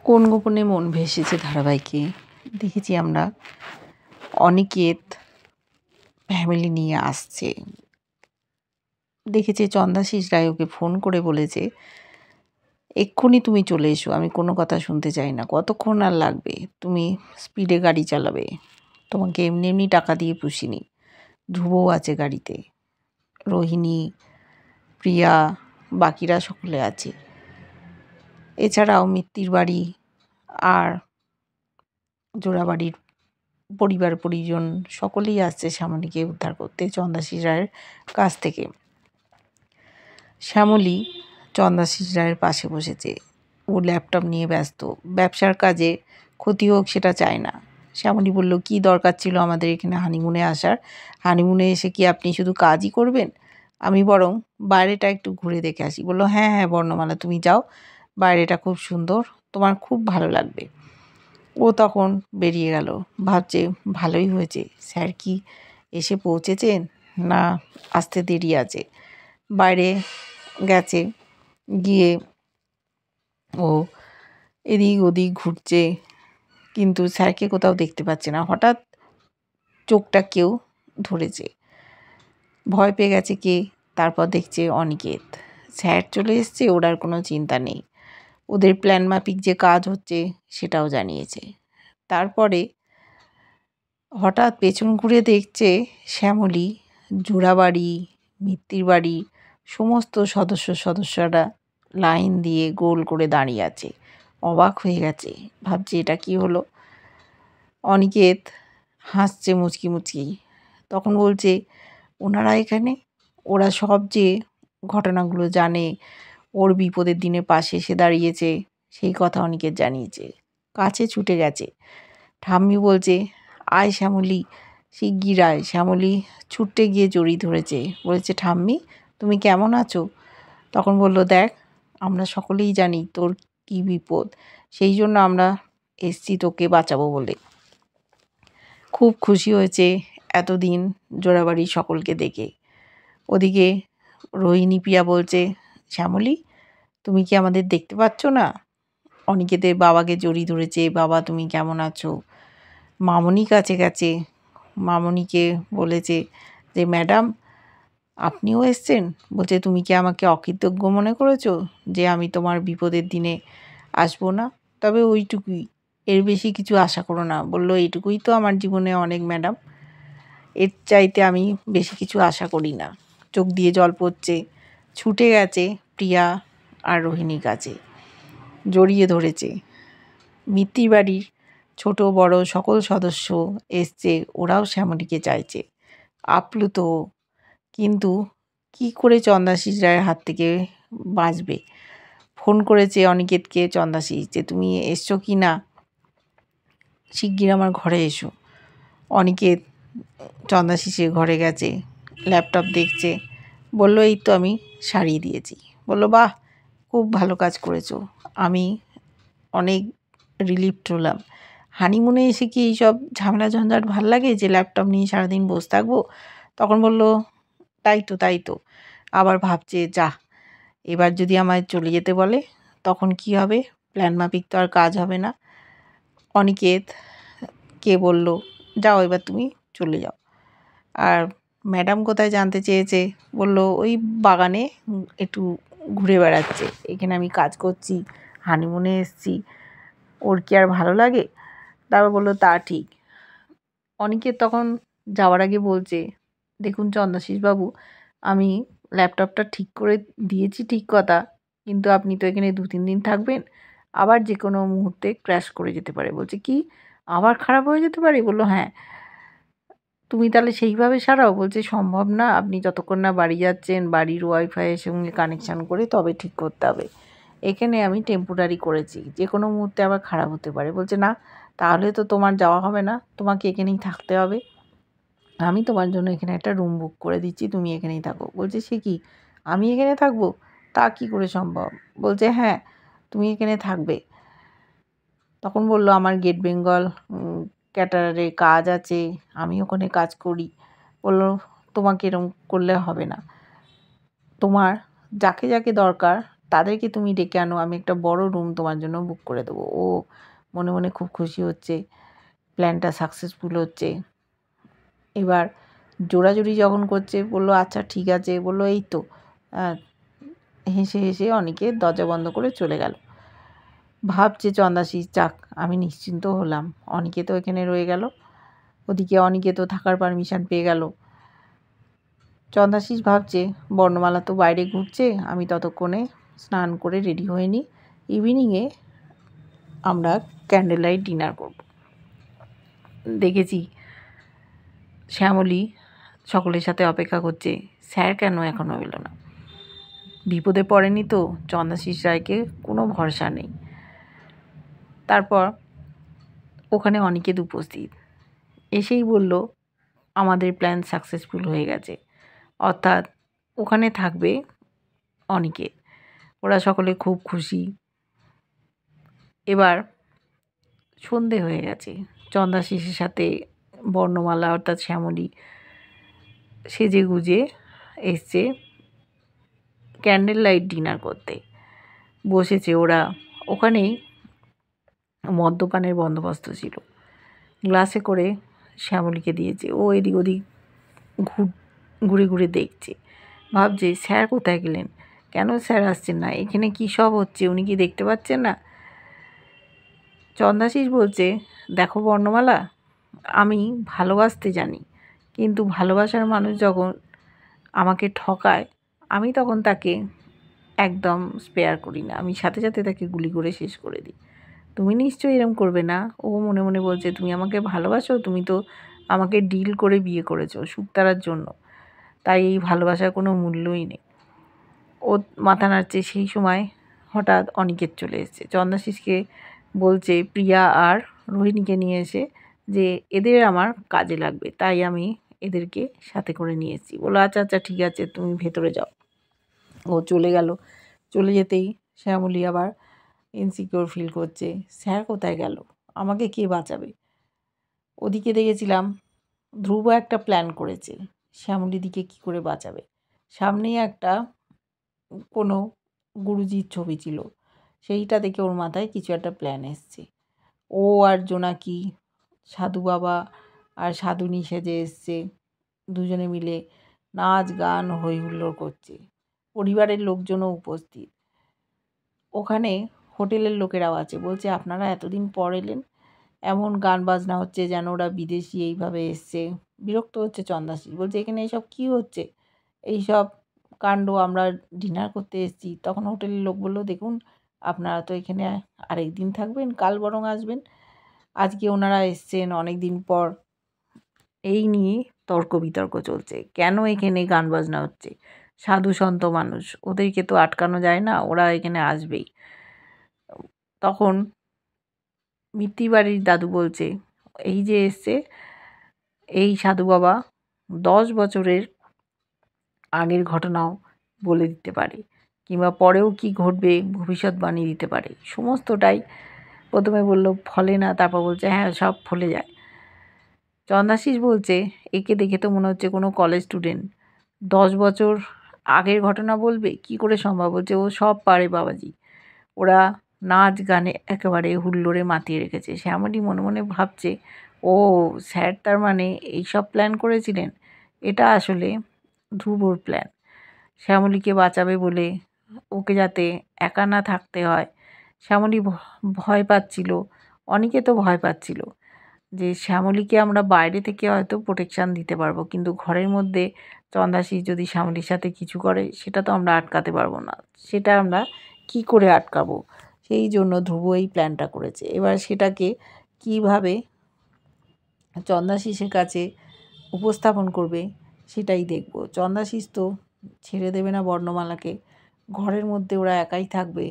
কোন গোপনে মন ভেসেছে ধারাবাহিকে দেখেছি আমরা অনিকেত ফ্যামিলি নিয়ে আসছে। দেখেছি চন্দাশিস রায় ওকে ফোন করে বলেছে, এক্ষুনি তুমি চলে এসো, আমি কোনো কথা শুনতে চাই না, কতক্ষণ আর লাগবে, তুমি স্পিডে গাড়ি চালাবে, তোমাকে এমনি এমনি টাকা দিয়ে পুষিনি, ধ্রুবও আছে গাড়িতে, রোহিণী, প্রিয়া, বাকিরা সকলে আছে, এছাড়াও মিত্তির বাড়ি আর জোড়াবাড়ির পরিবার পরিজন সকলেই আসছে শ্যামলীকে উদ্ধার করতে চন্দাশিস রায়ের কাছ থেকে। শ্যামলী চন্দাশিস রায়ের পাশে বসেছে, ও ল্যাপটপ নিয়ে ব্যস্ত, ব্যবসার কাজে ক্ষতি হোক সেটা চায় না। শ্যামলী বলল, কি দরকার ছিল আমাদের এখানে হানিমুনে আসার? হানিমুনে এসে কি আপনি শুধু কাজই করবেন? আমি বরং বাইরেটা একটু ঘুরে দেখে আসি। বলল, হ্যাঁ হ্যাঁ বর্ণমালা, তুমি যাও, বাইরেটা খুব সুন্দর, তোমার খুব ভালো লাগবে। ও তখন বেরিয়ে গেল, ভাবছে ভালোই হয়েছে, স্যার কি এসে পৌঁছেছেন না আসতে দেরি আছে। বাইরে গেছে, গিয়ে ও এদিক ওদিক ঘুরছে, কিন্তু স্যারকে কোথাও দেখতে পাচ্ছে না। হঠাৎ চোখটা কেউ ধরেছে, ভয় পেয়ে গেছে কে, তারপর দেখছে অনিকেত। স্যার চলে এসছে, ওর আর কোনো চিন্তা নেই, ওদের প্ল্যান মাফিক যে কাজ হচ্ছে সেটাও জানিয়েছে। তারপরে হঠাৎ পেছন ঘুরে দেখছে শ্যামলী, জোড়াবাড়ি, মিত্তির বাড়ি সমস্ত সদস্যরা লাইন দিয়ে গোল করে দাঁড়িয়ে আছে। অবাক হয়ে গেছে, ভাবছে এটা কি হলো। অনিকেত হাসছে মুচকি মুচকি, তখন বলছে, ওনারা এখানে, ওরা সব যে ঘটনাগুলো জানে, ওর বিপদের দিনে পাশে এসে দাঁড়িয়েছে সেই কথা অনিকেত জানিয়েছে, কাছে ছুটে গেছে। ঠাম্মি বলছে, আয় শ্যামলী, শিগগির আয়। শ্যামলী ছুটতে গিয়ে জড়িয়ে ধরেছে, বলেছে, ঠাম্মি তুমি কেমন আছো? তখন বলল, দেখ আমরা সকলেই জানি তোর কি বিপদ, সেই জন্য আমরা এসছি তোকে বাঁচাবো বলে। খুব খুশি হয়েছে এতদিন জোড়াবাড়ির সকলকে দেখে। ওদিকে রোহিণী প্রিয়া বলছে, শ্যামলী তুমি কি আমাদের দেখতে পাচ্ছ না? অনিকেতের বাবাকে জড়িয়ে ধরেছে, বাবা তুমি কেমন আছো? মামনি কাছে গেছে, মামনিকে বলেছে যে, ম্যাডাম আপনিও এসছেন? বলছে, তুমি কি আমাকে অকৃতজ্ঞ মনে করেছো যে আমি তোমার বিপদের দিনে আসবো না? তবে ওইটুকুই, এর বেশি কিছু আশা করো না। বলল, এইটুকুই তো আমার জীবনে অনেক ম্যাডাম, এর চাইতে আমি বেশি কিছু আশা করি না। চোখ দিয়ে জল পড়ছে, ছুটে গেছে প্রিয়া আর রোহিণীর কাছে, জড়িয়ে ধরেছে। মিত্তির বাড়ির ছোট বড় সকল সদস্য এসছে, ওরাও শ্যামলীকে চাইছে, আপ্লুত। কিন্তু কি করে চন্দাশিস রায়ের হাত থেকে বাঁচবে? ফোন করেছে অনিকেতকে চন্দাশিস, যে তুমি এসছো কি না, শিগগির আমার ঘরে এসো। অনিকেত চন্দাশিসের ঘরে গেছে, ল্যাপটপ দেখছে, বলল, এই তো আমি সারিয়ে দিয়েছি। বলল, বাহ খুব ভালো কাজ করেছো, আমি অনেক রিলিফড হলাম। হানিমুনে এসে কি এইসব ঝামেলা ঝঞ্ঝাট ভাল লাগে যে ল্যাপটপ নিয়ে সারাদিন বসে থাকবো? তখন বলল, তাই তো। আবার ভাবছে, যা এবার যদি আমায় চলে যেতে বলে তখন কি হবে? প্ল্যান মাফিক তো আর কাজ হবে না। অনিকেত কে বলল, যাও এবার তুমি চলে যাও। আর ম্যাডাম কোথায় জানতে চেয়েছে, বলল, ওই বাগানে একটু ঘুরে বেড়াচ্ছে, এখানে আমি কাজ করছি, হানিমুনে এসছি, ওর কি আর ভালো লাগে? তারপর বলল, তা ঠিক। অনিকেত তখন যাওয়ার আগে বলছে, দেখুন চন্দাশিসবাবু, আমি ল্যাপটপটা ঠিক করে দিয়েছি ঠিক কথা, কিন্তু আপনি তো এখানে 2-3 দিন থাকবেন, আবার যে কোনো মুহূর্তে ক্র্যাশ করে যেতে পারে। বলছে, কি আবার খারাপ হয়ে যেতে পারে? বলল, হ্যাঁ, তুমি তাহলে সেইভাবে সারাও। বলছে, সম্ভব না, আপনি যতক্ষণ না বাড়ি যাচ্ছেন বাড়ির ওয়াইফাইয়ের সঙ্গে কানেকশান করে তবে ঠিক করতে হবে। এখানে আমি টেম্পোরারি করেছি, যে কোনো মুহূর্তে আবার খারাপ হতে পারে। বলছে, না তাহলে তো তোমার যাওয়া হবে না, তোমাকে এখানেই থাকতে হবে, আমি তোমার জন্য এখানে একটা রুম বুক করে দিচ্ছি, তুমি এখানেই থাকো। বলছে, সে কি আমি এখানে থাকবো? তা কি করে সম্ভব? বলছে, হ্যাঁ তুমি এখানে থাকবে। তখন বলল, আমার গেট বেঙ্গল ক্যাটারারে কাজ আছে, আমি ওখানে কাজ করি। বলল, তোমাকে এরকম করলে হবে না, তোমার যাকে যাকে দরকার তাদেরকে তুমি ডেকে আনো, আমি একটা বড় রুম তোমার জন্য বুক করে দেবো। ও মনে মনে খুব খুশি হচ্ছে, প্ল্যানটা সাকসেসফুল হচ্ছে। এবার জোরাজুরি যখন করছে বলল আচ্ছা ঠিক আছে, বললো এই তো। হেসে হেসে অনেকে দরজা বন্ধ করে চলে গেল। ভাবছে চন্দাশিস, যাক আমি নিশ্চিন্ত হলাম, অনেকে তো এখানে রয়ে গেল। ওদিকে অনেকে তো থাকার পারমিশন পেয়ে গেল। চন্দাশিস ভাবছে বর্ণমালা তো বাইরে ঘুরছে, আমি ততক্ষণে স্নান করে রেডি হয়ে নিই, ইভিনিংয়ে আমরা ক্যান্ডেল লাইট ডিনার করব। দেখেছি শ্যামলী সকলের সাথে অপেক্ষা করছে, স্যার কেন এখনও এলো না? বিপদে পড়েনি তো? চন্দাশিস রায়কে কোনো ভরসা নেই। তারপর ওখানে অনিকেত উপস্থিত, এসেই বলল আমাদের প্ল্যান সাকসেসফুল হয়ে গেছে, অর্থাৎ ওখানে থাকবে অনিকেত। ওরা সকলে খুব খুশি। এবার সন্ধে হয়ে গেছে, চন্দাশিসের সাথে বর্ণমালা অর্থাৎ শ্যামলী সেজে গুজে এসছে ক্যান্ডেল লাইট ডিনার করতে। বসেছে ওরা, ওখানেই মদ্যপানের বন্দোবস্ত ছিল, গ্লাসে করে শ্যামলীকে দিয়েছে। ও এদিক ওদিক ঘুরে ঘুরে দেখছে, ভাবছে স্যার কোথায় গেলেন, কেন স্যার আসছেন না, এখানে কী সব হচ্ছে উনি কি দেখতে পাচ্ছেন না? চন্দাশিস বলছে দেখো বর্ণমালা, আমি ভালোবাসতে জানি, কিন্তু ভালোবাসার মানুষ যখন আমাকে ঠকায় আমি তখন তাকে একদম স্পেয়ার করি না, আমি সাথে সাথে তাকে গুলি করে শেষ করে দিই। তুমি নিশ্চয়ই এরকম করবে না। ও মনে মনে বলছে তুমি আমাকে ভালোবাসো, তুমি তো আমাকে ডিল করে বিয়ে করেছো শুকতারার জন্য, তাই এই ভালোবাসার কোনো মূল্যই নেই। ও মাথা নাড়ছে, সেই সময় হঠাৎ অনিকেত চলে এসেছে। চন্দাশিসকে বলছে প্রিয়া আর রোহিণীকে নিয়ে এসে যে এদের আমার কাজে লাগবে, তাই আমি এদেরকে সাথে করে নিয়ে এসেছি। বলো আচ্ছা আচ্ছা ঠিক আছে, তুমি ভেতরে যাও। ও চলে গেল। চলে যেতেই শ্যামলী আবার ইনসিকিওর ফিল করছে, স্যার কোথায় গেল, আমাকে কে বাঁচাবে? ওদিকে দেখেছিলাম ধ্রুব একটা প্ল্যান করেছে শ্যামলীদিকে কী করে বাঁচাবে। সামনেই একটা কোনো গুরুজির ছবি ছিল, সেইটা দেখে ওর মাথায় কিছু একটা প্ল্যান এসছে। ও আর জোনাকি সাধু বাবা আর সাধুনি সেজে এসছে, দুজনে মিলে নাচ গান হই হুল্লোড় করছে, পরিবারের লোকজনও উপস্থিত। ওখানে হোটেলের লোকেরাও আছে, বলছে আপনারা এতদিন পর এলেন, এমন গান বাজনা হচ্ছে যেন ওরা বিদেশি এইভাবে এসছে। বিরক্ত হচ্ছে চন্দাশিস, বলছে এখানে এইসব কী হচ্ছে, এইসব কাণ্ড, আমরা ডিনার করতে এসেছি। তখন হোটেলের লোক বলল দেখুন আপনারা তো এখানে আরেক দিন থাকবেন, কাল বরং আসবেন, আজকে ওনারা এসছেন অনেক দিন পর। এই নিয়ে তর্ক বিতর্ক চলছে, কেন এখানে গান বাজনা হচ্ছে, সাধু সন্ত মানুষ, ওদেরকে তো আটকানো যায় না, ওরা এখানে আসবেই। তখন মিত্তি বাড়ির দাদু বলছে এই যে এসছে এই সাধু বাবা 10 বছরের আগের ঘটনাও বলে দিতে পারে, কিংবা পরেও কি ঘটবে ভবিষ্যৎবাণী দিতে পারে। সমস্তটাই প্রথমে বলল ফলে না, তারপর বলছে হ্যাঁ সব ফলে যায়। চন্দাশিস বলছে একে দেখে তো মনে হচ্ছে কোনো কলেজ স্টুডেন্ট, 10 বছর আগের ঘটনা বলবে কি করে সম্ভব? বলছে ও সব পারে বাবাজি, ওরা নাচ গানে একেবারে হুল্লোড়ে মাতিয়ে রেখেছে। শ্যামলী মনে মনে ভাবছে ও স্যার তার মানে এইসব প্ল্যান করেছিলেন, এটা আসলে ধ্রুবর প্ল্যান। শ্যামলীকে বাঁচাবে বলে, ওকে যাতে একা না থাকতে হয়। শ্যামলী ভয় পাচ্ছিল, অনেকে তো ভয় পাচ্ছিল যে শ্যামলীকে আমরা বাইরে থেকে হয়তো প্রোটেকশান দিতে পারবো, কিন্তু ঘরের মধ্যে চন্দাশিস যদি শ্যামলীর সাথে কিছু করে সেটা তো আমরা আটকাতে পারবো না, সেটা আমরা কি করে আটকাবো? সেই জন্য ধ্রুব এই প্ল্যানটা করেছে। এবার সেটাকে কিভাবে চন্দাশিসের কাছে উপস্থাপন করবে সেটাই দেখব। চন্দাশিস তো ছেড়ে দেবে না বর্ণমালাকে, ঘরের মধ্যে ওরা একাই থাকবে,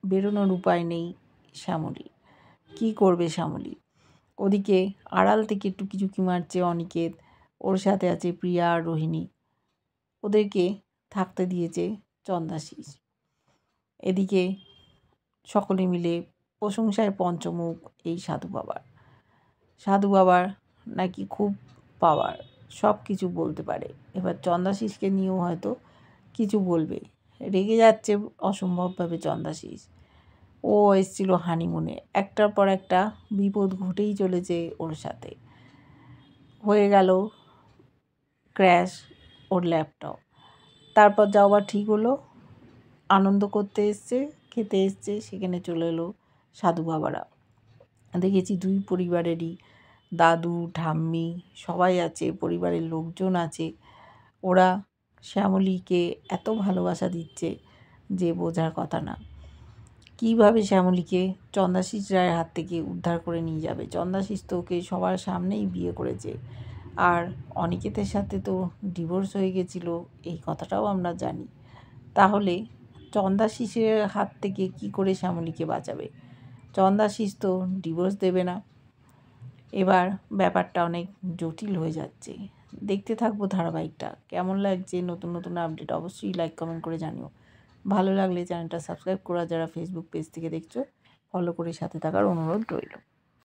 বেরোনোর উপায় নেই শ্যামলী। কী করবে শ্যামলী? ওদিকে আড়াল থেকে টুকিঝুঁকি মারছে অনিকেত, ওর সাথে আছে প্রিয়া আর রোহিণী, ওদেরকে থাকতে দিয়েছে চন্দাশিস। এদিকে সকলে মিলে প্রশংসায় পঞ্চমুখ এই সাধু বাবার। সাধু বাবার নাকি খুব পাওয়ার, সব কিছু বলতে পারে। এবার চন্দাশিসকে নিয়েও হয়তো কিছু বলবে, রেগে যাচ্ছে অসম্ভবভাবে চন্দাশিস। ও এসেছিল হানিমুনে, একটার পর একটা বিপদ ঘটেই চলেছে ওর সাথে। হয়ে গেল ক্র্যাশ ওর ল্যাপটপ। তারপর যাওয়া ঠিক হলো, আনন্দ করতে এসছে, খেতে এসছে, সেখানে চলে এলো সাধু বাবারা। দেখেছি দুই পরিবারেরই দাদু ঠাম্মি সবাই আছে, পরিবারের লোকজন আছে। ওরা শ্যামলীকে এত ভালোবাসা দিচ্ছে যে বোঝার কথা না। কীভাবে শ্যামলীকে চন্দাশিস রায়ের হাত থেকে উদ্ধার করে নিয়ে যাবে? চন্দাশিস তো ওকে সবার সামনেই বিয়ে করেছে, আর অনিকেতের সাথে তো ডিভোর্স হয়ে গেছিল, এই কথাটাও আমরা জানি। তাহলে চন্দাশিসের হাত থেকে কি করে শ্যামলীকে বাঁচাবে? চন্দাশিস তো ডিভোর্স দেবে না। এবার ব্যাপারটা অনেক জটিল হয়ে যাচ্ছে। দেখতে থাকবো ধারাবাহিকটা। কেমন লাগছে নতুন নতুন আপডেট অবশ্যই লাইক কমেন্ট করে জানিও। ভালো লাগলে চ্যানেলটা সাবস্ক্রাইব করা, যারা ফেসবুক পেজ থেকে দেখছো ফলো করে সাথে থাকার অনুরোধ রইল।